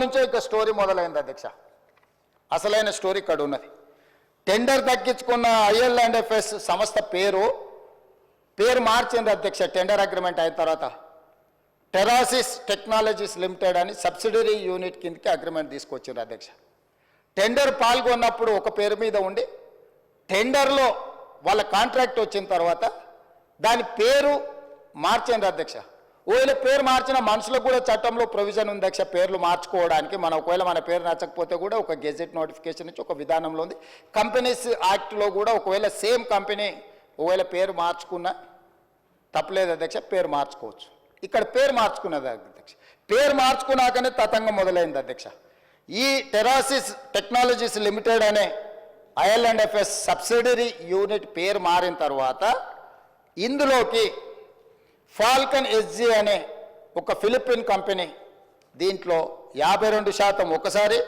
నుంచే ఇక స్టోరీ మొదలైంది అధ్యక్ష. అసలైన స్టోరీ ఇక్కడ ఉన్నది. టెండర్ దక్కించుకున్న IL&FS సంస్థ పేరు మార్చింది అధ్యక్ష. టెండర్ అగ్రిమెంట్ అయిన తర్వాత టెరాసిస్ టెక్నాలజీస్ లిమిటెడ్ అని సబ్సిడరీ యూనిట్ కిందకి అగ్రిమెంట్ తీసుకొచ్చింది అధ్యక్ష. టెండర్ పాల్గొన్నప్పుడు ఒక పేరు మీద ఉండి టెండర్లో వాళ్ళ కాంట్రాక్ట్ వచ్చిన తర్వాత దాని పేరు మార్చింది అధ్యక్ష. ఒకవేళ పేరు మార్చిన మనుషులకు కూడా చట్టంలో ప్రొవిజన్ ఉంది అధ్యక్ష పేర్లు మార్చుకోవడానికి. ఒకవేళ మన పేరు నచ్చకపోతే కూడా ఒక గెజెట్ నోటిఫికేషన్ నుంచి ఒక విధానంలో ఉంది. కంపెనీస్ యాక్ట్లో కూడా ఒకవేళ సేమ్ కంపెనీ ఒకవేళ పేరు మార్చుకున్నా తప్పలేదు అధ్యక్ష, పేరు మార్చుకోవచ్చు. ఇక్కడ పేరు మార్చుకున్నది అధ్యక్ష. పేరు మార్చుకున్నాకనే తతంగం మొదలైంది అధ్యక్ష. ఈ టెరాసిస్ టెక్నాలజీస్ లిమిటెడ్ అనే IL&FS సబ్సిడరీ యూనిట్ పేరు మారిన తర్వాత ఇందులోకి ఫాల్కన్ SG అనే ఒక ఫిలిపిన్ కంపెనీ దీంట్లో 52% ఒకసారి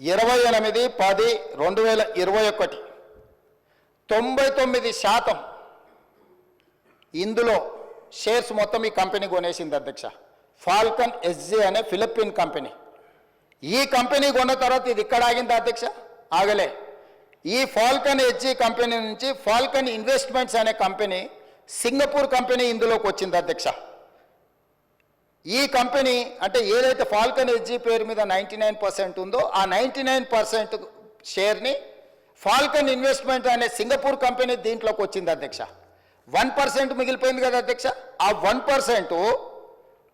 28/10/2021 99% ఇందులో షేర్స్ మొత్తం ఈ కంపెనీ కొనేసింది అధ్యక్ష. ఫాల్కన్ SG అనే ఫిలిపిన్ కంపెనీ. ఈ కంపెనీ కొన్న తర్వాత ఇది ఇక్కడ ఆగింది అధ్యక్ష, ఆగలే. ఈ ఫాల్కన్ SG కంపెనీ నుంచి ఫాల్కన్ ఇన్వెస్ట్మెంట్స్ అనే కంపెనీ సింగపూర్ కంపెనీ ఇందులోకి వచ్చింది అధ్యక్ష. ఈ కంపెనీ అంటే ఏదైతే ఫాల్కన్ SG పేరు మీద 99% ఉందో ఆ 99% షేర్ని ఫాల్కన్ ఇన్వెస్ట్మెంట్ అనే సింగపూర్ కంపెనీ దీంట్లోకి వచ్చింది అధ్యక్ష. 1% మిగిలిపోయింది కదా అధ్యక్ష. ఆ 1%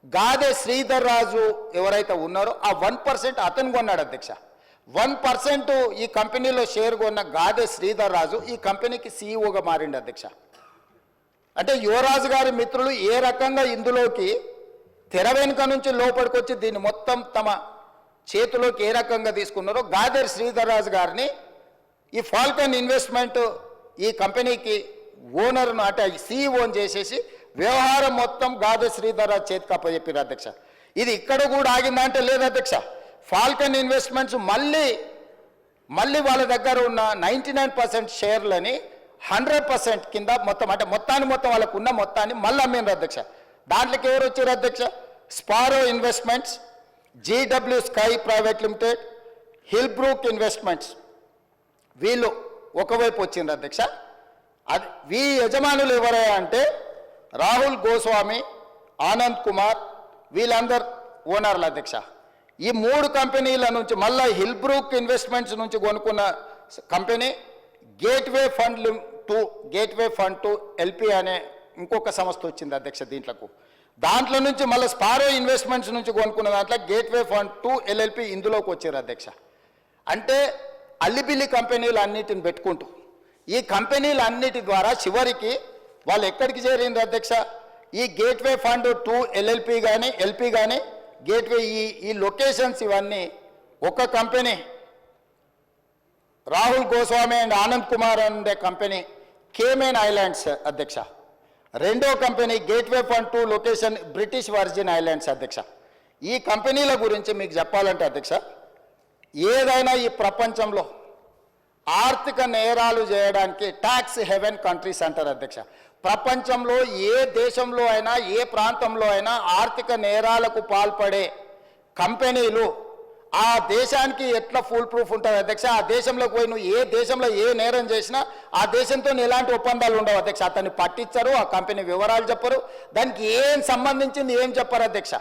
గాదే శ్రీధర్ రాజు ఎవరైతే ఉన్నారో ఆ 1% అతను కొన్నాడు అధ్యక్ష. 1% ఈ కంపెనీలో షేర్ కొన్న గాదే శ్రీధర్ రాజు ఈ కంపెనీకి CEOగా మారిండు అధ్యక్ష. అంటే యువరాజు గారి మిత్రులు ఏ రకంగా ఇందులోకి తెర వెనుక నుంచి లోపలికొచ్చి దీన్ని మొత్తం తమ చేతిలోకి ఏ రకంగా తీసుకున్నారో గాదే శ్రీధర్ రాజు గారిని ఈ ఫాల్కన్ ఇన్వెస్ట్మెంట్ ఈ కంపెనీకి ఓనర్ను అంటే CEO చేసేసి వ్యవహారం మొత్తం గాదే శ్రీధర్ రాజు చేతికి అప్పచెప్పారు అధ్యక్ష. ఇది ఇక్కడ కూడా ఆగిందా అంటే లేదు అధ్యక్ష. ఫాల్కన్ ఇన్వెస్ట్మెంట్స్ మళ్ళీ వాళ్ళ దగ్గర ఉన్న 99% షేర్లని 100% కింద మొత్తం అంటే మొత్తం వాళ్ళకు ఉన్న మొత్తాన్ని మళ్ళీ అమ్మినారు అధ్యక్ష. దాంట్లోకి ఎవరు వచ్చారు అధ్యక్ష? Sparrow investments, GW sky private limited, Hillbrook investments వీళ్ళు ఒకవైపు వచ్చిండ్రు అధ్యక్ష. అది వీ యజమానులు ఎవరయ్యా అంటే రాహుల్ గోస్వామి, ఆనంద్ కుమార్ వీళ్ళందరు ఓనర్లు అధ్యక్ష. ఈ 3 కంపెనీల నుంచి మళ్ళీ హిల్బ్రూక్ ఇన్వెస్ట్మెంట్స్ నుంచి కొనుక్కున్న company gateway fund to LP అనే ఇంకొక సంస్థ వచ్చింది అధ్యక్ష. దాంట్లో నుంచి మళ్ళీ స్పారో ఇన్వెస్ట్మెంట్స్ నుంచి కొనుక్కున్న దాంట్లో గేట్వే ఫండ్ టు LLP ఇందులోకి వచ్చారు అధ్యక్ష. అంటే అల్లిబిల్లి కంపెనీలు అన్నిటిని పెట్టుకుంటూ ఈ కంపెనీలన్నిటి ద్వారా చివరికి వాళ్ళు ఎక్కడికి చేరింది అధ్యక్ష? ఈ గేట్వే ఫండ్ టు LLP కానీ LP కానీ గేట్వే ఈ లొకేషన్స్ ఇవన్నీ ఒక కంపెనీ రాహుల్ గోస్వామి అండ్ ఆనంద్ కుమార్ అనే కంపెనీ కేమెన్ ఐలాండ్స్ అధ్యక్ష. రెండో company gateway fund to location British virgin islands అధ్యక్ష. ఈ కంపెనీల గురించి మీకు చెప్పాలంటే అధ్యక్ష, ఏదైనా ఈ ప్రపంచంలో ఆర్థిక నేరాలు చేయడానికి ట్యాక్స్ హెవెన్ కంట్రీస్ అంటారు అధ్యక్ష. ప్రపంచంలో ఏ దేశంలో అయినా ఏ ప్రాంతంలో అయినా ఆర్థిక నేరాలకు పాల్పడే కంపెనీలు ఆ దేశానికి ఎట్లా ఫుల్ ప్రూఫ్ ఉంటుంది అధ్యక్ష? ఆ దేశంలోకి పోయి నువ్వు ఏ దేశంలో ఏ నేరం చేసినా ఆ దేశంతో ఎలాంటి ఒప్పందాలు ఉండవు అధ్యక్ష. అతన్ని పట్టించరు, ఆ కంపెనీ వివరాలు చెప్పరు, దానికి ఏం సంబంధించింది ఏం చెప్పరు అధ్యక్ష.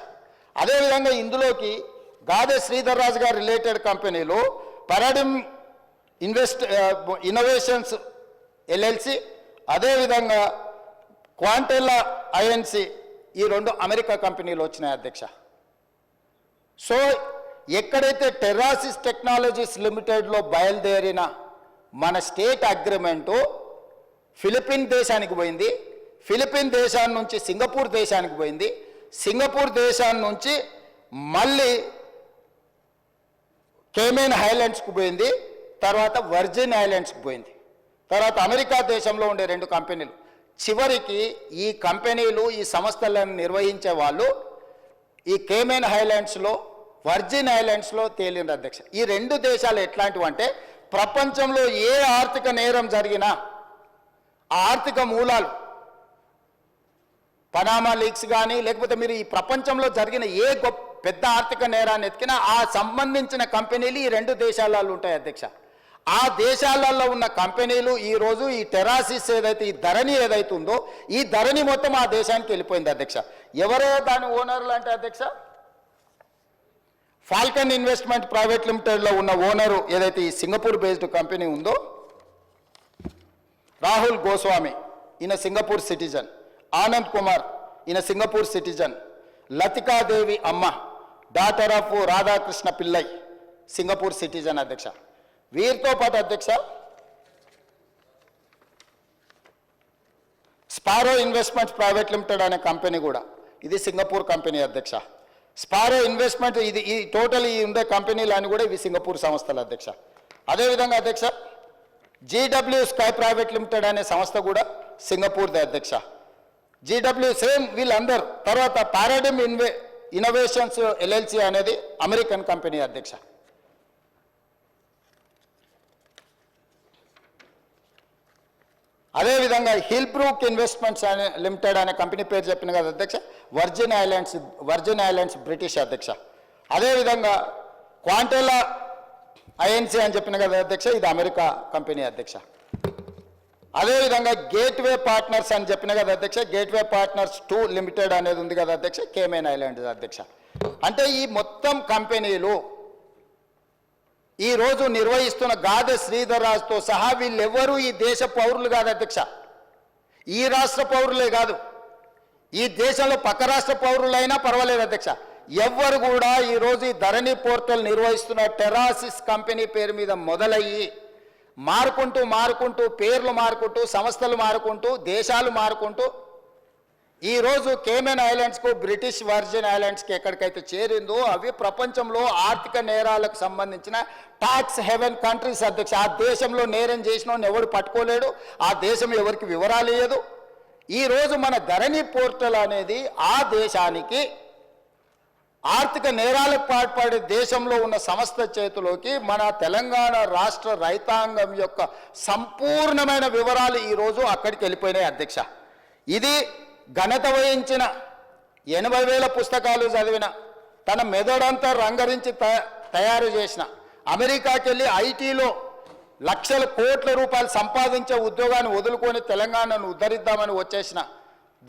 అదేవిధంగా ఇందులోకి గాదే శ్రీధర్ రాజు గారు రిలేటెడ్ కంపెనీలు పారాడిమ్ ఇన్నోవేషన్స్ LLC, అదేవిధంగా క్వాంటెల్లా INC ఈ 2 అమెరికా కంపెనీలు వచ్చినాయి అధ్యక్ష. సో ఎక్కడైతే టెరాసిస్ టెక్నాలజీస్ లిమిటెడ్లో బయలుదేరిన మన స్టేట్ అగ్రిమెంటు ఫిలిపిన్ దేశానికి పోయింది, ఫిలిపిన్ దేశాన్ని నుంచి సింగపూర్ దేశానికి పోయింది, సింగపూర్ దేశాన్ని నుంచి మళ్ళీ కేమెన్ ఐలాండ్స్కి పోయింది, తర్వాత వర్జిన్ ఐలాండ్స్కి పోయింది, తర్వాత అమెరికా దేశంలో ఉండే 2 కంపెనీలు. చివరికి ఈ కంపెనీలు ఈ సంస్థలను నిర్వహించే వాళ్ళు ఈ కేమెన్ ఐలాండ్స్లో వర్జిన్ ఐలాండ్స్లో తేలింది అధ్యక్ష. ఈ 2 దేశాలు ఎట్లాంటివి అంటే ప్రపంచంలో ఏ ఆర్థిక నేరం జరిగినా ఆ ఆర్థిక మూలాలు పనామా లీక్స్ కానీ, లేకపోతే మీరు ఈ ప్రపంచంలో జరిగిన ఏ పెద్ద ఆర్థిక నేరాన్ని ఎత్తికినా ఆ సంబంధించిన కంపెనీలు ఈ రెండు దేశాలలో ఉంటాయి అధ్యక్ష. ఆ దేశాలలో ఉన్న కంపెనీలు ఈరోజు ఈ టెరాసిస్ ఏదైతే, ఈ ధరణి ఏదైతే ఉందో, ఈ ధరణి మొత్తం ఆ దేశానికి వెళ్ళిపోయింది అధ్యక్ష. ఎవరో దాని ఓనర్లు అంటే అధ్యక్ష, ఫాల్కన్ ఇన్వెస్ట్మెంట్ ప్రైవేట్ లిమిటెడ్లో ఉన్న ఓనరు ఏదైతే ఈ సింగపూర్ బేస్డ్ కంపెనీ ఉందో, రాహుల్ గోస్వామి, ఈయన సింగపూర్ సిటిజన్. ఆనంద్ కుమార్, ఈయన సింగపూర్ సిటిజన్. లతికాదేవి అమ్మ, daughter of Radhakrishna Pillai, Singapore citizen అధ్యక్ష. వీరితో పాటు అధ్యక్ష స్పారో ఇన్వెస్ట్మెంట్ ప్రైవేట్ లిమిటెడ్ అనే కంపెనీ కూడా, ఇది సింగపూర్ కంపెనీ అధ్యక్ష. స్పారో ఇన్వెస్ట్మెంట్, ఇది ఈ టోటల్ ఈ ఉండే కంపెనీలు అని కూడా ఇవి సింగపూర్ సంస్థలు అధ్యక్ష. అదేవిధంగా అధ్యక్ష జీడబ్ల్యూ స్కై ప్రైవేట్ లిమిటెడ్ అనే సంస్థ కూడా సింగపూర్దే అధ్యక్ష. జీడబ్ల్యూ సేమ్ వీళ్ళందరూ. తర్వాత పారాడిమ్ ఇన్నోవేషన్స్ ఎల్ఎల్సి అనేది అమెరికన్ కంపెనీ అధ్యక్ష. అదేవిధంగా హిల్బ్రూక్ ఇన్వెస్ట్మెంట్స్ అనే లిమిటెడ్ అనే కంపెనీ పేరు చెప్పిన కదా అధ్యక్ష, వర్జిన్ ఐలాండ్స్ బ్రిటిష్ అధ్యక్ష. అదేవిధంగా క్వాంటెలా ఐఎన్సీ అని చెప్పిన కదా అధ్యక్ష, ఇది అమెరికా కంపెనీ అధ్యక్ష. అదేవిధంగా గేట్వే పార్ట్నర్స్ అని చెప్పిన కదా అధ్యక్ష, గేట్వే పార్ట్నర్స్ 2 లిమిటెడ్ అనేది ఉంది కదా అధ్యక్ష, కేమెన్ ఐలాండ్స్ అధ్యక్ష. అంటే ఈ మొత్తం కంపెనీలు ఈరోజు నిర్వహిస్తున్న గాదె శ్రీధర్ రాజుతో సహా వీళ్ళెవ్వరూ ఈ దేశ పౌరులు కాదు అధ్యక్ష. ఈ రాష్ట్ర పౌరులే కాదు, ఈ దేశంలో పక్క రాష్ట్ర పౌరులైనా పర్వాలేదు అధ్యక్ష. ఎవ్వరు కూడా ఈరోజు ఈ ధరణి పోర్టల్ నిర్వహిస్తున్న టెరాసిస్ కంపెనీ పేరు మీద మొదలయ్యి మారుకుంటూ పేర్లు మారుకుంటూ, సంస్థలు మారుకుంటూ, దేశాలు మారుకుంటూ ఈరోజు కేమెన్ ఐలాండ్స్కు, బ్రిటిష్ వర్జిన్ ఐలాండ్స్కి ఎక్కడికైతే చేరిందో అవి ప్రపంచంలో ఆర్థిక నేరాలకు సంబంధించిన ట్యాక్స్ హెవెన్ కంట్రీస్ అధ్యక్ష. ఆ దేశంలో నేరం చేసిన ఎవడు పట్టుకోలేడు, ఆ దేశం ఎవరికి వివరాలు ఇవ్వదు. ఈరోజు మన ధరణి పోర్టల్ అనేది ఆ దేశానికి ఆర్థిక నేరాలకు పాల్పడే దేశంలో ఉన్న సంస్థ చేతిలోకి మన తెలంగాణ రాష్ట్ర రైతాంగం యొక్క సంపూర్ణమైన వివరాలు ఈరోజు అక్కడికి వెళ్ళిపోయినాయి అధ్యక్ష. ఇది ఘనత వహించిన 80,000 పుస్తకాలు చదివిన, తన మెదడంతా రంగరించి తయారు చేసిన, అమెరికాకి వెళ్ళి ఐటీలో లక్షల కోట్ల రూపాయలు సంపాదించే ఉద్యోగాన్ని వదులుకొని తెలంగాణను ఉద్ధరిద్దామని వచ్చేసిన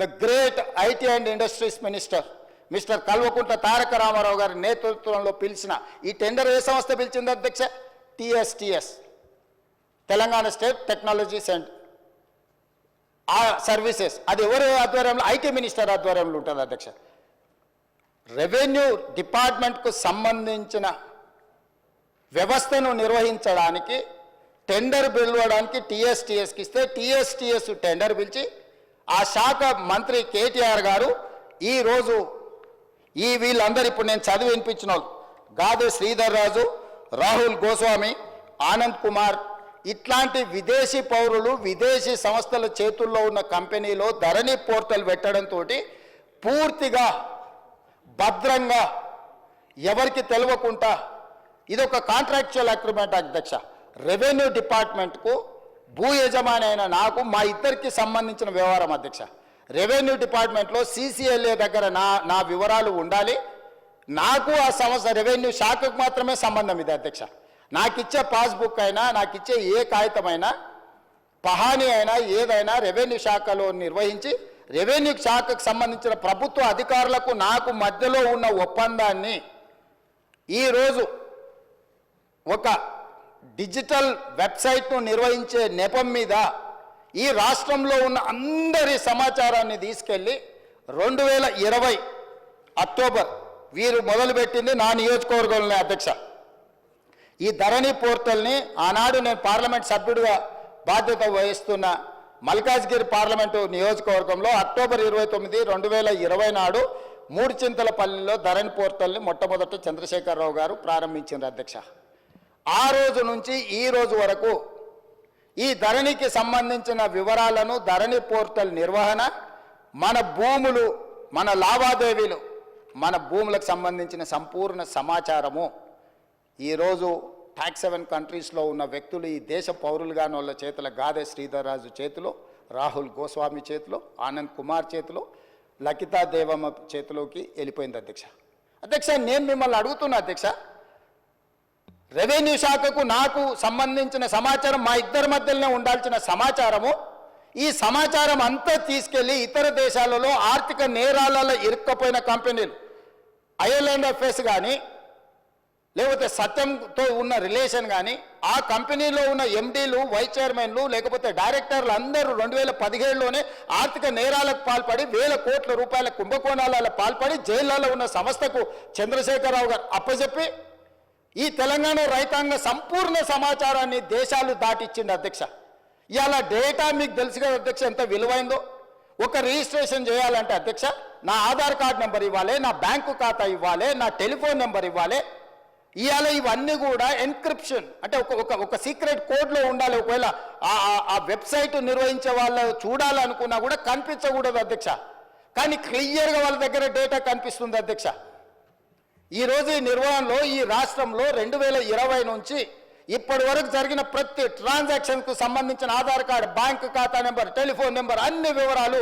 the great IT and industries minister mister Kalvakuntla Taraka Rama Rao గారి నేతృత్వంలో పిలిచిన ఈ టెండర్ ఏ సంస్థ పిలిచింది అధ్యక్ష? TSTS, Telangana state technology centre services. అది ఎవరి ఆధ్వర్యంలో? ఐటీ మినిస్టర్ ఆధ్వర్యంలో ఉంటుంది అధ్యక్ష. రెవెన్యూ డిపార్ట్మెంట్కు సంబంధించిన వ్యవస్థను నిర్వహించడానికి టెండర్ పిలవడానికి TSTSకి ఇస్తే TSTS టెండర్ పిలిచి ఆ శాఖ మంత్రి కేటీఆర్ గారు ఈరోజు వీళ్ళందరూ ఇప్పుడు నేను చదివి వినిపించిన వాళ్ళు, గాదె శ్రీధర్ రాజు, రాహుల్ గోస్వామి, ఆనంద్ కుమార్, ఇట్లాంటి విదేశీ పౌరులు విదేశీ సంస్థల చేతుల్లో ఉన్న కంపెనీలో ధరణి పోర్టల్ పెట్టడంతో పూర్తిగా భద్రంగా ఎవరికి తెలియకుండా ఇదొక కాంట్రాక్చువల్ అగ్రిమెంట్ అధ్యక్ష. రెవెన్యూ డిపార్ట్మెంట్కు భూ యజమాని అయిన నాకు, మా ఇద్దరికి సంబంధించిన వ్యవహారం అధ్యక్ష. రెవెన్యూ డిపార్ట్మెంట్లో CCLA దగ్గర నా వివరాలు ఉండాలి. నాకు ఆ సంస్థ రెవెన్యూ శాఖకు మాత్రమే సంబంధం ఇది అధ్యక్ష. నాకు ఇచ్చే పాస్బుక్ అయినా, నాకు ఇచ్చే ఏ కాగితమైనా, పహానీ అయినా, ఏదైనా రెవెన్యూ శాఖలో నిర్వహించి రెవెన్యూ శాఖకు సంబంధించిన ప్రభుత్వ అధికారులకు నాకు మధ్యలో ఉన్న ఒప్పందాన్ని ఈరోజు ఒక డిజిటల్ వెబ్సైట్ను నిర్వహించే నెపం మీద ఈ రాష్ట్రంలో ఉన్న అందరి సమాచారాన్ని తీసుకెళ్ళి 2020 అక్టోబర్ వీరు మొదలుపెట్టింది నా నియోజకవర్గంలోనే అధ్యక్ష. ఈ ధరణి పోర్టల్ని ఆనాడు నేను పార్లమెంట్ సభ్యుడిగా బాధ్యత వహిస్తున్న మల్కాజ్గిరి పార్లమెంటు నియోజకవర్గంలో అక్టోబర్ 29, 2020 నాడు మూడుచింతలపల్లిలో ధరణి పోర్టల్ని మొట్టమొదట చంద్రశేఖరరావు గారు ప్రారంభించారు అధ్యక్ష. ఆ రోజు నుంచి ఈ రోజు వరకు ఈ ధరణికి సంబంధించిన వివరాలను, ధరణి పోర్టల్ నిర్వహణ, మన భూములు, మన లావాదేవీలు, మన భూములకు సంబంధించిన సంపూర్ణ సమాచారము ఈరోజు ట్యాక్స్ హెవెన్ కంట్రీస్లో ఉన్న వ్యక్తులు, ఈ దేశ పౌరులుగాని వాళ్ళ చేతిలో, గాదె శ్రీధర్ రాజు చేతిలో, రాహుల్ గోస్వామి చేతిలో, ఆనంద్ కుమార్ చేతిలో, లకితా దేవమ్మ చేతిలోకి వెళ్ళిపోయింది అధ్యక్ష. అధ్యక్ష, నేను మిమ్మల్ని అడుగుతున్నా అధ్యక్ష, రెవెన్యూ శాఖకు నాకు సంబంధించిన సమాచారం మా ఇద్దరి మధ్యలోనే ఉండాల్సిన సమాచారము, ఈ సమాచారం అంతా తీసుకెళ్లి ఇతర దేశాలలో ఆర్థిక నేరాలలో ఇరుక్కపోయిన కంపెనీలు IL&FS కానీ లేకపోతే సత్యంతో ఉన్న రిలేషన్ కానీ ఆ కంపెనీలో ఉన్న MDలు, వైస్ చైర్మన్లు లేకపోతే డైరెక్టర్లు అందరూ 2017లోనే ఆర్థిక నేరాలకు పాల్పడి వేల కోట్ల రూపాయల కుంభకోణాలలో పాల్పడి జైళ్లలో ఉన్న సంస్థకు చంద్రశేఖరరావు గారు అప్పచెప్పి ఈ తెలంగాణ రైతాంగ సంపూర్ణ సమాచారాన్ని దేశాలు దాటిచ్చింది అధ్యక్ష. ఇవాళ డేటా మీకు తెలుసు కదా అధ్యక్ష ఎంత విలువైందో. ఒక రిజిస్ట్రేషన్ చేయాలంటే అధ్యక్ష నా ఆధార్ కార్డ్ నెంబర్ ఇవ్వాలి, నా బ్యాంకు ఖాతా ఇవ్వాలి, నా టెలిఫోన్ నెంబర్ ఇవ్వాలి. ఇవాళ ఇవన్నీ కూడా ఎన్క్రిప్షన్ అంటే ఒక సీక్రెట్ కోడ్లో ఉండాలి. ఒకవేళ ఆ వెబ్సైట్ నిర్వహించే వాళ్ళు చూడాలనుకున్నా కూడా కనిపించకూడదు అధ్యక్ష. కానీ క్లియర్గా వాళ్ళ దగ్గర డేటా కనిపిస్తుంది అధ్యక్ష. ఈరోజు ఈ నిర్వహణలో ఈ రాష్ట్రంలో 2020 నుంచి ఇప్పటి వరకు జరిగిన ప్రతి ట్రాన్సాక్షన్కు సంబంధించిన ఆధార్ కార్డు, బ్యాంకు ఖాతా నెంబర్, టెలిఫోన్ నెంబర్ అన్ని వివరాలు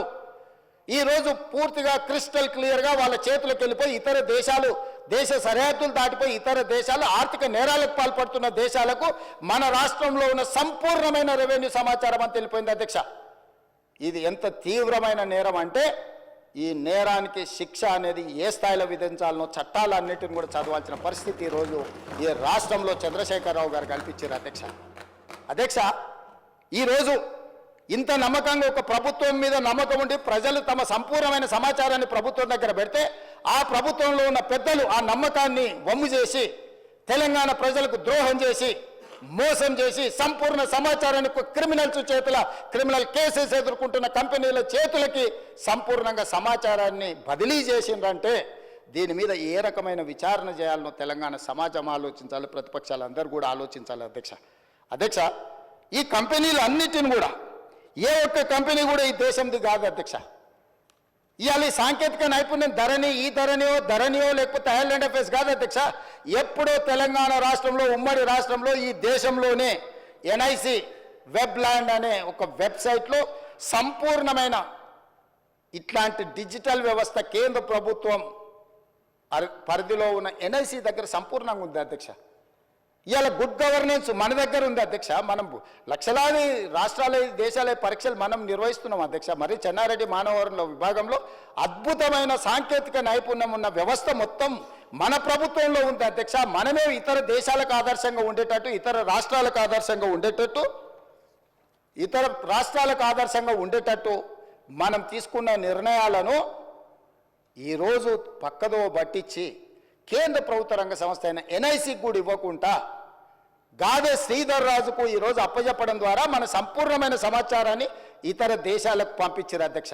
ఈరోజు పూర్తిగా క్రిస్టల్ క్లియర్గా వాళ్ళ చేతులకు వెళ్ళిపోయి ఇతర దేశాలు, దేశ సరిహద్దులు దాటిపోయి ఇతర దేశాలు ఆర్థిక నేరాలకు పాల్పడుతున్న దేశాలకు మన రాష్ట్రంలో ఉన్న సంపూర్ణమైన రెవెన్యూ సమాచారం అని తెలిపోయింది అధ్యక్ష. ఇది ఎంత తీవ్రమైన నేరం అంటే ఈ నేరానికి శిక్ష అనేది ఏ స్థాయిలో విధించాలనో చట్టాలన్నిటిని కూడా చదవాల్సిన పరిస్థితి ఈరోజు ఈ రాష్ట్రంలో చంద్రశేఖరరావు గారు కల్పించారు అధ్యక్ష. అధ్యక్ష, ఈరోజు ఇంత నమ్మకంగా ఒక ప్రభుత్వం మీద నమ్మకం ఉండి ప్రజలు తమ సంపూర్ణమైన సమాచారాన్ని ప్రభుత్వం దగ్గర పెడితే ఆ ప్రభుత్వంలో ఉన్న పెద్దలు ఆ నమ్మకాన్ని వమ్ము చేసి తెలంగాణ ప్రజలకు ద్రోహం చేసి మోసం చేసి సంపూర్ణ సమాచారాన్ని క్రిమినల్ కేసెస్ ఎదుర్కొంటున్న కంపెనీల చేతులకి సంపూర్ణంగా సమాచారాన్ని బదిలీ చేసిండ్రంటే దీని మీద ఏ రకమైన విచారణ చేయాలనో తెలంగాణ సమాజం ఆలోచించాలి, ప్రతిపక్షాలు అందరూ కూడా ఆలోచించాలి అధ్యక్ష. అధ్యక్ష, ఈ కంపెనీలు అన్నిటిని కూడా ఏ ఒక్క కంపెనీ కూడా ఈ దేశంది కాదు అధ్యక్ష. ఇవాళ ఈ సాంకేతిక నైపుణ్యం ధరణియో లేకపోతే IL&FS కాదు అధ్యక్ష. ఎప్పుడో తెలంగాణ రాష్ట్రంలో, ఉమ్మడి రాష్ట్రంలో, ఈ దేశంలోనే NIC వెబ్ ల్యాండ్ అనే ఒక వెబ్సైట్లో సంపూర్ణమైన ఇట్లాంటి డిజిటల్ వ్యవస్థ కేంద్ర ప్రభుత్వం పరిధిలో ఉన్న NIC దగ్గర సంపూర్ణంగా ఉంది అధ్యక్ష. ఇవాళ గుడ్ గవర్నెన్స్ మన దగ్గర ఉంది అధ్యక్ష. మనం లక్షలాది రాష్ట్రాల, దేశాల పరీక్షలు మనం నిర్వహిస్తున్నాం అధ్యక్ష. మరి చెన్నారెడ్డి మానవ వనరుల విభాగంలో అద్భుతమైన సాంకేతిక నైపుణ్యం ఉన్న వ్యవస్థ మొత్తం మన ప్రభుత్వంలో ఉంది అధ్యక్ష. మనమే ఇతర దేశాలకు ఆదర్శంగా ఉండేటట్టు, ఇతర రాష్ట్రాలకు ఆదర్శంగా ఉండేటట్టు మనం తీసుకున్న నిర్ణయాలను ఈరోజు పక్కదో పట్టించి కేంద్ర ప్రభుత్వ రంగ సంస్థ అయిన NICకి కూడా ఇవ్వకుండా గాదే శ్రీధర్ రాజుకు ఈరోజు అప్పచెప్పడం ద్వారా మన సంపూర్ణమైన సమాచారాన్ని ఇతర దేశాలకు పంపించారు అధ్యక్ష.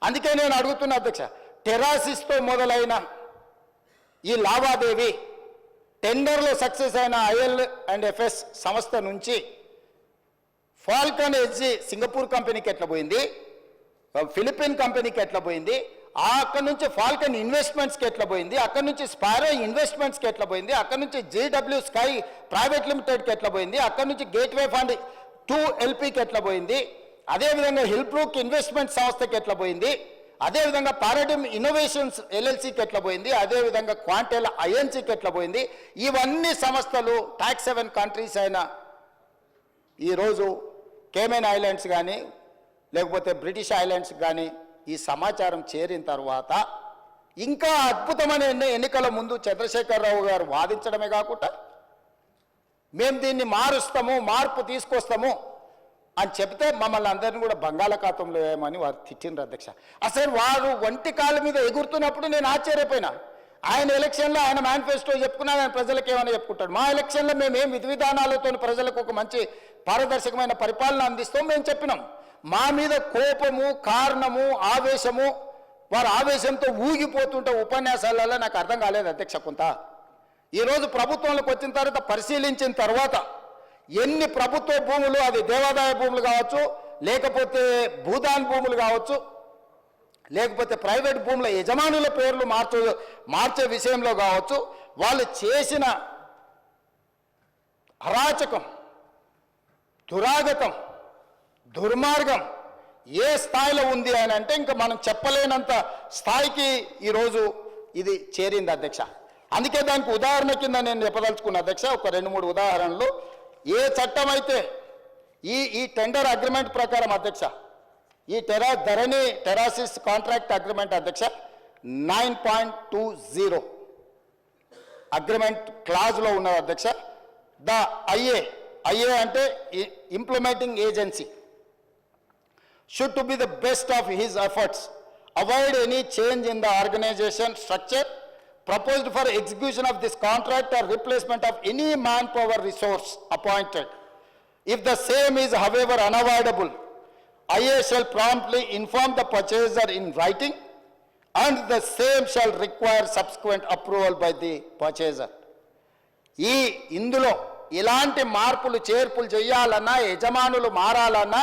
అందుకే నేను అడుగుతున్నా అధ్యక్ష, టెరాసిస్తో మొదలైన ఈ లావాదేవీ టెండర్లో సక్సెస్ అయిన IL&FS సంస్థ నుంచి ఫాల్కన్ ఎడ్జీ సింగపూర్ కంపెనీకి ఎట్లా పోయింది, ఫిలిపిన్ కంపెనీకి ఎట్లా పోయింది, అక్కడి నుంచి ఫాల్కన్ ఇన్వెస్ట్మెంట్స్కి ఎట్లా పోయింది, అక్కడి నుంచి స్పారో ఇన్వెస్ట్మెంట్స్కి ఎట్లా పోయింది, అక్కడి నుంచి GW స్కై ప్రైవేట్ లిమిటెడ్కి ఎట్లా పోయింది, అక్కడి నుంచి గేట్వే ఫండ్ 2 LPకి ఎట్లా పోయింది, అదేవిధంగా హిల్బ్రూక్ ఇన్వెస్ట్మెంట్ సంస్థకి ఎట్లా పోయింది, అదేవిధంగా పారాడిమ్ ఇన్నోవేషన్స్ LLCకి ఎట్లా పోయింది, అదేవిధంగా క్వాంటెల్ INCకి ఎట్లా పోయింది. ఇవన్నీ సంస్థలు ట్యాక్స్ 7 కంట్రీస్ అయిన ఈరోజు కేమెన్ ఐలాండ్స్ కానీ లేకపోతే బ్రిటిష్ ఐలాండ్స్ కానీ ఈ సమాచారం చేరిన తర్వాత ఇంకా అద్భుతమైన ఎన్నికల ముందు చంద్రశేఖరరావు గారు వాదించడమే కాకుండా మేము దీన్ని మార్పు తీసుకొస్తాము అని చెప్తే మమ్మల్ని అందరినీ కూడా బంగాళాఖాతంలో వేయమని వారు తిట్టిండ్రు అధ్యక్ష. అసలు వారు ఒంటి కాళ్ళ మీద ఎగురుతున్నప్పుడు నేను ఆశ్చర్యపోయినా. ఆయన ఎలక్షన్లో ఆయన మేనిఫెస్టో చెప్పుకున్నాడు, ఆయన ప్రజలకు ఏమైనా చెప్పుకుంటాడు. మా ఎలక్షన్లో మేమేం విధి విధానాలతో ప్రజలకు ఒక మంచి పారదర్శకమైన పరిపాలన అందిస్తాం మేము చెప్పినాం. మా మీద కోపము, కారణము, ఆవేశము, వారు ఆవేశంతో ఊగిపోతుంటే ఉపన్యాసాలలో నాకు అర్థం కాలేదు అధ్యక్ష. కొంత ఈరోజు ప్రభుత్వంలోకి వచ్చిన తర్వాత పరిశీలించిన తర్వాత ఎన్ని ప్రభుత్వ భూములు, అది దేవాదాయ భూములు కావచ్చు, లేకపోతే భూదాన్ భూములు కావచ్చు, లేకపోతే ప్రైవేట్ భూముల యజమానుల పేర్లు మార్చే విషయంలో కావచ్చు, వాళ్ళు చేసిన అరాచకం, దురాగతం, దుర్మార్గం ఏ స్థాయిలో ఉంది అని అంటే ఇంకా మనం చెప్పలేనంత స్థాయికి ఈరోజు ఇది చేరింది అధ్యక్ష. అందుకే దానికి ఉదాహరణ కింద నేను చెప్పదలుచుకున్న అధ్యక్ష ఒక 2-3 ఉదాహరణలు. ఏ చట్టం అయితే ఈ టెండర్ అగ్రిమెంట్ ప్రకారం అధ్యక్ష, ఈ ధరణి టెరాసిస్ కాంట్రాక్ట్ అగ్రిమెంట్ అధ్యక్ష 9.20 అగ్రిమెంట్ క్లాజ్లో ఉన్నది అధ్యక్ష. ద ఐఏ అంటే implementing agency should to be the best of his efforts, avoid any change in the organization structure proposed for execution of this contract or replacement of any manpower resource appointed. If the same is however unavoidable, IA shall promptly inform the purchaser in writing and the same shall require subsequent approval by the purchaser. ఇందులో ఇలాంటి మార్పులు చేర్పులు చేయాలన్నా, యజమానులు మారాలన్నా,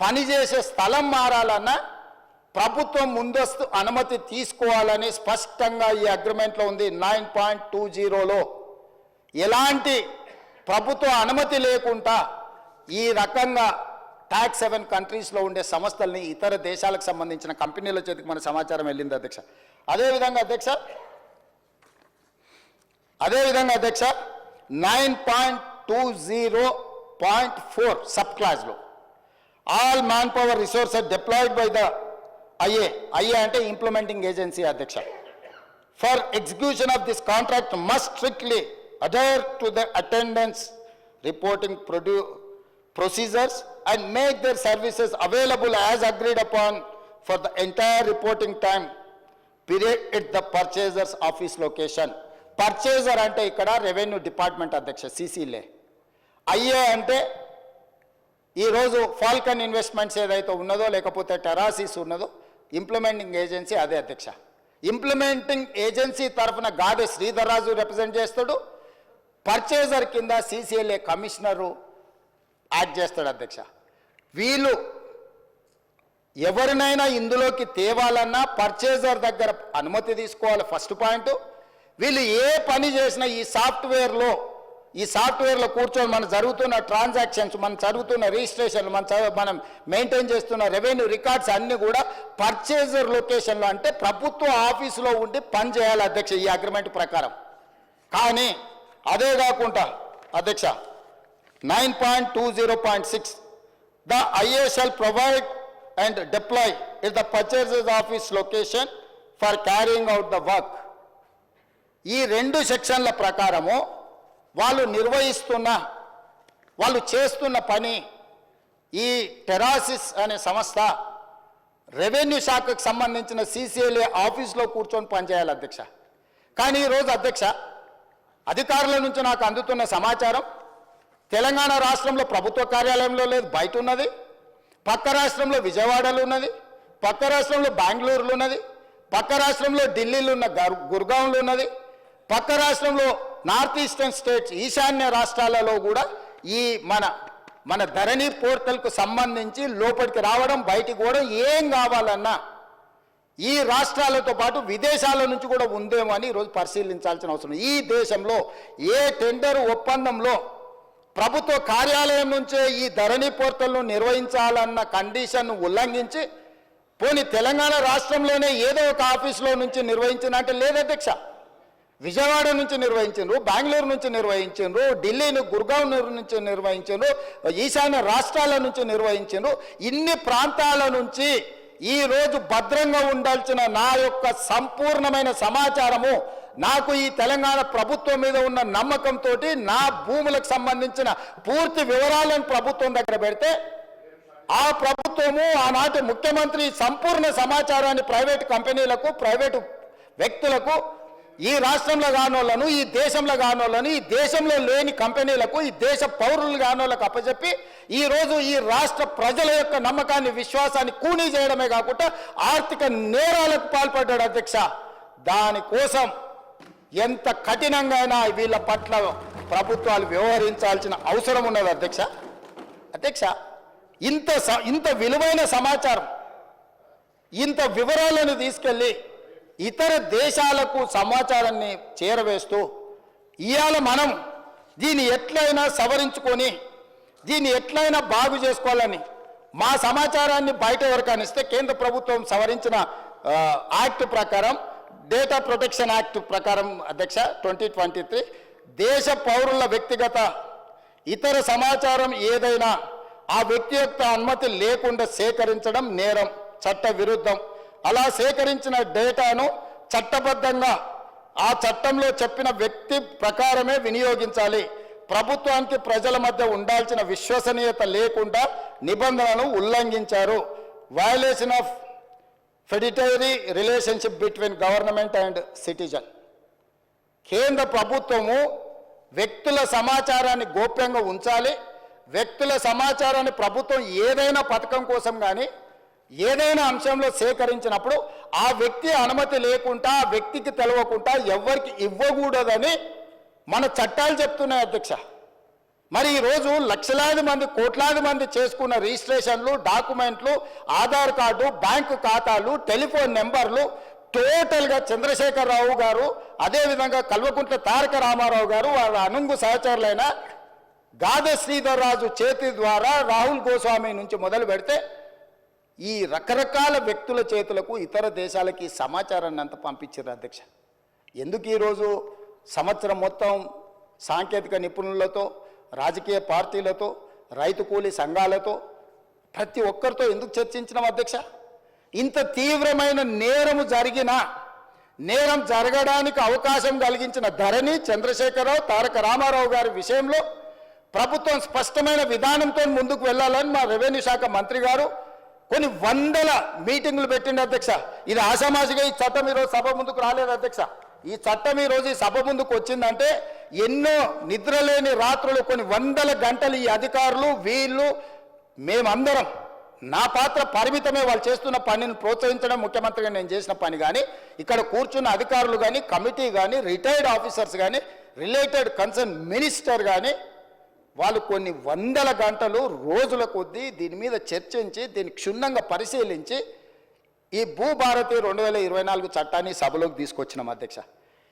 పనిచేసే స్థలం మారాలన్నా ప్రభుత్వం ముందస్తు అనుమతి తీసుకోవాలని స్పష్టంగా ఈ అగ్రిమెంట్లో ఉంది. 9.20లో ఎలాంటి ప్రభుత్వ అనుమతి లేకుండా ఈ రకంగా ట్యాక్స్ 7 కంట్రీస్లో ఉండే సంస్థల్ని ఇతర దేశాలకు సంబంధించిన కంపెనీల చేతికి మన సమాచారం వెళ్ళింది అధ్యక్ష. అదేవిధంగా అధ్యక్ష 9.20.4 sub క్లాజ్లో all manpower resources deployed by the IA అంటే implementing agency అధ్యక్ష for execution of this contract must strictly adhere to the attendance reporting procedures and make their services available as agreed upon for the entire reporting time period at the purchaser's office location. Purchaser అంటే ఇక్కడ revenue department అధ్యక్ష CCLA. IA అంటే ఈరోజు Falcon investments ఏదైతే ఉన్నదో లేకపోతే టెరాసిస్ ఉన్నదో implementing agency అదే అధ్యక్ష. ఇంప్లిమెంటింగ్ ఏజెన్సీ తరఫున గాదె శ్రీధర్రాజు రిప్రజెంట్ చేస్తాడు. పర్చేజర్ కింద CCLA కమిషనరు యాక్ట్ చేస్తాడు అధ్యక్ష. వీళ్ళు ఎవరినైనా ఇందులోకి తేవాలన్నా పర్చేజర్ దగ్గర అనుమతి తీసుకోవాలి ఫస్ట్ పాయింట్. వీళ్ళు ఏ పని చేసినా ఈ సాఫ్ట్వేర్లో కూర్చొని మనం జరుగుతున్న ట్రాన్సాక్షన్స్, మనం జరుగుతున్న రిజిస్ట్రేషన్లు, మనం మెయింటైన్ చేస్తున్న రెవెన్యూ రికార్డ్స్ అన్నీ కూడా పర్చేజర్ లొకేషన్లో అంటే ప్రభుత్వ ఆఫీసులో ఉండి పని చేయాలి అధ్యక్ష ఈ అగ్రిమెంట్ ప్రకారం. కానీ అదే కాకుండా అధ్యక్ష 9.20.6 the IA shall provide and deploy at the purchaser's office location for carrying out the work. ఈ 2 సెక్షన్ల ప్రకారము వాళ్ళు చేస్తున్న పని ఈ టెరాసిస్ అనే సంస్థ రెవెన్యూ శాఖకు సంబంధించిన CCLA ఆఫీస్లో కూర్చొని పనిచేయాలి అధ్యక్ష. కానీ ఈరోజు అధ్యక్ష అధికారుల నుంచి నాకు అందుతున్న సమాచారం తెలంగాణ రాష్ట్రంలో ప్రభుత్వ కార్యాలయంలో లేదు, బయట ఉన్నది. పక్క రాష్ట్రంలో విజయవాడలో ఉన్నది, పక్క రాష్ట్రంలో బెంగళూరులో ఉన్నది, పక్క రాష్ట్రంలో ఢిల్లీలో ఉన్న గుర్గాంలో ఉన్నది, పక్క రాష్ట్రంలో నార్త్ ఈస్టర్న్ స్టేట్స్ ఈశాన్య రాష్ట్రాలలో కూడా ఈ మన ధరణి పోర్టల్కు సంబంధించి లోపలికి రావడం, బయటికి కూడా ఏం కావాలన్నా ఈ రాష్ట్రాలతో పాటు విదేశాల నుంచి కూడా ఉందేమో అని ఈరోజు పరిశీలించాల్సిన అవసరం. ఈ దేశంలో ఏ టెండర్ ఒప్పందంలో ప్రభుత్వ కార్యాలయం నుంచే ఈ ధరణి పోర్టల్ను నిర్వహించాలన్న కండిషన్ను ఉల్లంఘించి పోనీ తెలంగాణ రాష్ట్రంలోనే ఏదో ఒక ఆఫీసులో నుంచి నిర్వహించిన అంటే లేదు అధ్యక్ష. విజయవాడ నుంచి నిర్వహించారు, బెంగళూరు నుంచి నిర్వహించారు, ఢిల్లీని గుర్గావ్ నుంచి నిర్వహించారు, ఈశాన్య రాష్ట్రాల నుంచి నిర్వహించారు. ఇన్ని ప్రాంతాల నుంచి ఈరోజు భద్రంగా ఉండాల్సిన నా యొక్క సంపూర్ణమైన సమాచారము నాకు ఈ తెలంగాణ ప్రభుత్వం మీద ఉన్న నమ్మకంతో నా భూములకు సంబంధించిన పూర్తి వివరాలను ప్రభుత్వం దగ్గర పెడితే ఆ ప్రభుత్వము ఆనాటి ముఖ్యమంత్రి సంపూర్ణ సమాచారాన్ని ప్రైవేటు కంపెనీలకు, ప్రైవేటు వ్యక్తులకు, ఈ రాష్ట్రంలో కానోళ్లను, ఈ దేశంలో కానోళ్లను, ఈ దేశంలో లేని కంపెనీలకు, ఈ దేశ పౌరులు కానోళ్లకు అప్పచెప్పి ఈరోజు ఈ రాష్ట్ర ప్రజల యొక్క నమ్మకాన్ని, విశ్వాసాన్ని కూనీ చేయడమే కాకుండా ఆర్థిక నేరాలకు పాల్పడ్డాడు అధ్యక్ష. దానికోసం ఎంత కఠినంగా వీళ్ళ పట్ల ప్రభుత్వాలు వ్యవహరించాల్సిన అవసరం ఉన్నది అధ్యక్ష. ఇంత విలువైన సమాచారం, ఇంత వివరాలను తీసుకెళ్ళి ఇతర దేశాలకు సమాచారాన్ని చేరవేస్తూ ఇవాళ మనం దీన్ని ఎట్లయినా సవరించుకొని దీన్ని ఎట్లయినా బాగు చేసుకోవాలని మా సమాచారాన్ని బయట ఎవరికి అనిస్తే కేంద్ర ప్రభుత్వం సవరించిన యాక్ట్ ప్రకారం డేటా ప్రొటెక్షన్ యాక్ట్ ప్రకారం అధ్యక్ష 2023 దేశ పౌరుల వ్యక్తిగత ఇతర సమాచారం ఏదైనా ఆ వ్యక్తి యొక్క అనుమతి లేకుండా సేకరించడం నేరం, చట్ట విరుద్ధం. అలా సేకరించిన డేటాను చట్టబద్ధంగా ఆ చట్టంలో చెప్పిన వ్యక్తి ప్రకారమే వినియోగించాలి. ప్రభుత్వానికి ప్రజల మధ్య ఉండాల్సిన విశ్వసనీయత లేకుండా నిబంధనలను ఉల్లంఘించారు. Violation of fiduciary relationship between government and citizen. కేంద్ర ప్రభుత్వము వ్యక్తుల సమాచారాన్ని గోప్యంగా ఉంచాలి. వ్యక్తుల సమాచారాన్ని ప్రభుత్వం ఏదైనా పథకం కోసం కానీ ఏదైనా అంశంలో సేకరించినప్పుడు ఆ వ్యక్తి అనుమతి లేకుండా ఆ వ్యక్తికి తెలవకుండా ఎవరికి ఇవ్వకూడదని మన చట్టాలు చెప్తున్నాయి అధ్యక్ష. మరి ఈరోజు లక్షలాది మంది కోట్లాది మంది చేసుకున్న రిజిస్ట్రేషన్లు, డాక్యుమెంట్లు, ఆధార్ కార్డు, బ్యాంకు ఖాతాలు, టెలిఫోన్ నెంబర్లు టోటల్గా చంద్రశేఖరరావు గారు, అదేవిధంగా కల్వకుంట్ల తారక రామారావు గారు, వాళ్ళ అనుంగు సహచరులైన గాద శ్రీధర్ రాజు చేతి ద్వారా రాహుల్ గోస్వామి నుంచి మొదలు పెడితే ఈ రకరకాల వ్యక్తుల చేతులకు ఇతర దేశాలకి సమాచారాన్ని అంతా పంపించారు అధ్యక్ష. ఎందుకు ఈరోజు సంవత్సరం మొత్తం సాంకేతిక నిపుణులతో, రాజకీయ పార్టీలతో, రైతు కూలీ సంఘాలతో ప్రతి ఒక్కరితో ఎందుకు చర్చించినాం అధ్యక్ష? ఇంత తీవ్రమైన నేరం జరగడానికి అవకాశం కలిగించిన ధరణి, చంద్రశేఖరరావు, తారక రామారావు గారి విషయంలో ప్రభుత్వం స్పష్టమైన విధానంతో ముందుకు వెళ్ళాలని మా రెవెన్యూ శాఖ మంత్రి గారు కొన్ని వందల మీటింగులు పెట్టిండు అధ్యక్ష. ఇది ఆషామాషిగా ఈ చట్టం ఈరోజు సభ ముందుకు రాలేదు అధ్యక్ష. ఈ చట్టం ఈరోజు ఈ సభ ముందుకు వచ్చిందంటే ఎన్నో నిద్రలేని రాత్రులు, కొన్ని వందల గంటలు ఈ అధికారులు వీళ్ళు మేమందరం, నా పాత్ర పరిమితమే, వాళ్ళు చేస్తున్న పనిని ప్రోత్సహించడం ముఖ్యమంత్రిగా నేను చేసిన పని. కానీ ఇక్కడ కూర్చున్న అధికారులు కానీ, కమిటీ కానీ, రిటైర్డ్ ఆఫీసర్స్ కానీ, రిలేటెడ్ కన్సర్న్ మినిస్టర్ కానీ వాళ్ళు కొన్ని వందల గంటలు రోజుల కొద్దీ దీని మీద చర్చించి దీన్ని క్షుణ్ణంగా పరిశీలించి ఈ భూభారతి 2024 చట్టాన్ని సభలోకి తీసుకొచ్చినాం అధ్యక్ష.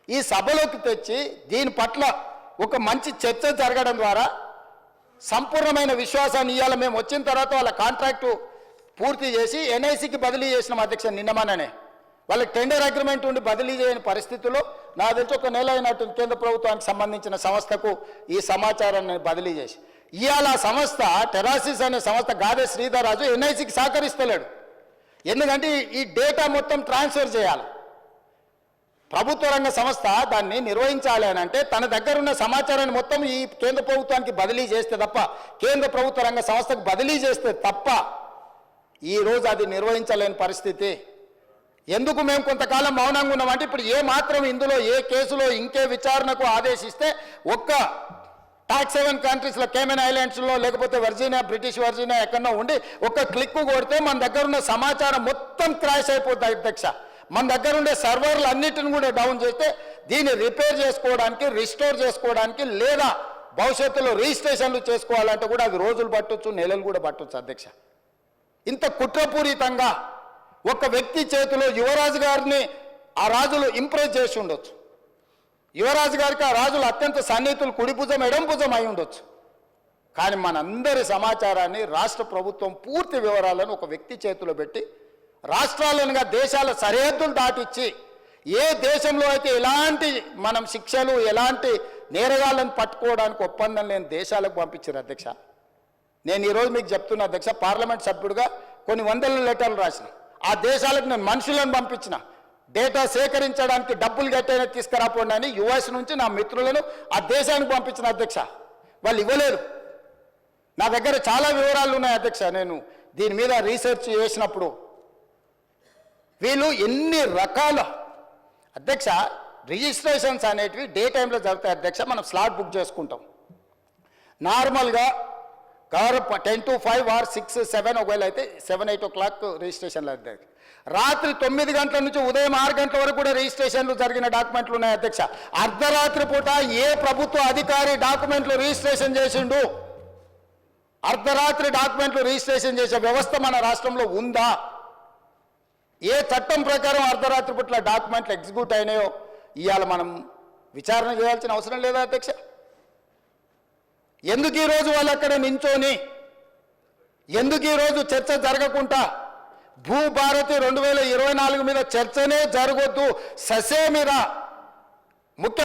ఈ సభలోకి తెచ్చి దీని పట్ల ఒక మంచి చర్చ జరగడం ద్వారా సంపూర్ణమైన విశ్వాసాన్ని ఇవ్వాలి. మేము వచ్చిన తర్వాత వాళ్ళ కాంట్రాక్టు పూర్తి చేసి ఎన్ఐసికి బదిలీ చేసినాం అధ్యక్ష. నిన్నమననే వాళ్ళకి టెండర్ అగ్రిమెంట్ ఉండి బదిలీ చేయని పరిస్థితుల్లో నాకు తెలిసి ఒక నెల అయినట్టు కేంద్ర ప్రభుత్వానికి సంబంధించిన సంస్థకు ఈ సమాచారాన్ని బదిలీ చేసి ఇవాళ సంస్థ టెరాసిస్ అనే సంస్థ గాదే శ్రీధర్ రాజు ఎన్ఐసికి సహకరిస్తలేడు. ఎందుకంటే ఈ డేటా మొత్తం ట్రాన్స్ఫర్ చేయాలి. ప్రభుత్వ రంగ సంస్థ దాన్ని నిర్వహించాలి అని అంటే తన దగ్గర ఉన్న సమాచారాన్ని మొత్తం ఈ కేంద్ర ప్రభుత్వానికి బదిలీ చేస్తే తప్ప, కేంద్ర ప్రభుత్వ రంగ సంస్థకు బదిలీ చేస్తే తప్ప ఈరోజు అది నిర్వహించలేని పరిస్థితి. ఎందుకు మేము కొంతకాలం మౌనంగా ఉన్నామంటే ఇప్పుడు ఏ మాత్రం ఇందులో ఏ కేసులో ఇంకే విచారణకు ఆదేశిస్తే ఒక్క టాక్స్ హెవెన్ కంట్రీస్లో, కేమెన్ ఐలాండ్స్లో, లేకపోతే వర్జీనియా, బ్రిటిష్ వర్జీనియా ఎక్కడో ఉండి ఒక్క క్లిక్ కొడితే మన దగ్గర ఉన్న సమాచారం మొత్తం క్రాష్ అయిపోతుంది అధ్యక్ష. మన దగ్గర ఉండే సర్వర్లు అన్నిటిని కూడా డౌన్ చేస్తే దీన్ని రిపేర్ చేసుకోవడానికి, రిస్టోర్ చేసుకోవడానికి, లేదా భవిష్యత్తులో రిజిస్ట్రేషన్లు చేసుకోవాలంటే కూడా అది రోజులు పట్టొచ్చు, నెలలు కూడా పట్టొచ్చు అధ్యక్ష. ఇంత కుట్రపూరితంగా ఒక వ్యక్తి చేతిలో యువరాజు గారిని ఆ రాజులు ఇంప్రెస్ చేసి ఉండొచ్చు. యువరాజు గారికి ఆ రాజులు అత్యంత సన్నిహితులు, కుడి భుజం ఎడం భుజం అయి ఉండొచ్చు. కానీ మనందరి సమాచారాన్ని రాష్ట్ర ప్రభుత్వం పూర్తి వివరాలను ఒక వ్యక్తి చేతిలో పెట్టి రాష్ట్రాలనుగా దేశాల సరిహద్దులు దాటిచ్చి ఏ దేశంలో అయితే ఎలాంటి మనం శిక్షలు, ఎలాంటి నేరగాళ్ళను పట్టుకోవడానికి ఒప్పందం లేని దేశాలకు పంపించారు అధ్యక్ష. నేను ఈరోజు మీకు చెప్తున్నా అధ్యక్ష, పార్లమెంట్ సభ్యుడిగా కొన్ని వందల లెటర్లు రాసిన ఆ దేశాలకు నేను మనుషులను పంపించిన, డేటా సేకరించడానికి డబ్బులు కట్టైనా తీసుకురాపోండి అని యుఎస్ నుంచి నా మిత్రులను ఆ దేశానికి పంపించిన అధ్యక్ష. వాళ్ళు ఇవ్వలేరు. నా దగ్గర చాలా వివరాలు ఉన్నాయి అధ్యక్ష. నేను దీని మీద రీసెర్చ్ చేసినప్పుడు వీళ్ళు ఎన్ని రకాల అధ్యక్ష రిజిస్ట్రేషన్స్ అనేటివి డే టైంలో జరుగుతాయి అధ్యక్ష. మనం స్లాట్ బుక్ చేసుకుంటాం నార్మల్గా. 10 to 5 or 6, 7 ఒకవేళ అయితే 7, 8 o'clock రిజిస్ట్రేషన్లు అవుతాయి. రాత్రి 9 గంటల నుంచి ఉదయం 6 గంటల వరకు కూడా రిజిస్ట్రేషన్లు జరిగిన డాక్యుమెంట్లు ఉన్నాయి అధ్యక్ష. అర్ధరాత్రి పూట ఏ ప్రభుత్వ అధికారి డాక్యుమెంట్లు రిజిస్ట్రేషన్ చేసిండు? అర్ధరాత్రి డాక్యుమెంట్లు రిజిస్ట్రేషన్ చేసే వ్యవస్థ మన రాష్ట్రంలో ఉందా? ఏ చట్టం ప్రకారం అర్ధరాత్రి పూట్ల డాక్యుమెంట్లు ఎగ్జిక్యూట్ అయినాయో ఇవాళ మనం విచారణ చేయాల్సిన అవసరం లేదా అధ్యక్ష? ఎందుకు ఈరోజు వాళ్ళు అక్కడ నించోని ఎందుకు ఈరోజు చర్చ జరగకుండా భూభారతి 2024 మీద చర్చనే జరగొద్దు, ససే మీద ముఖ్య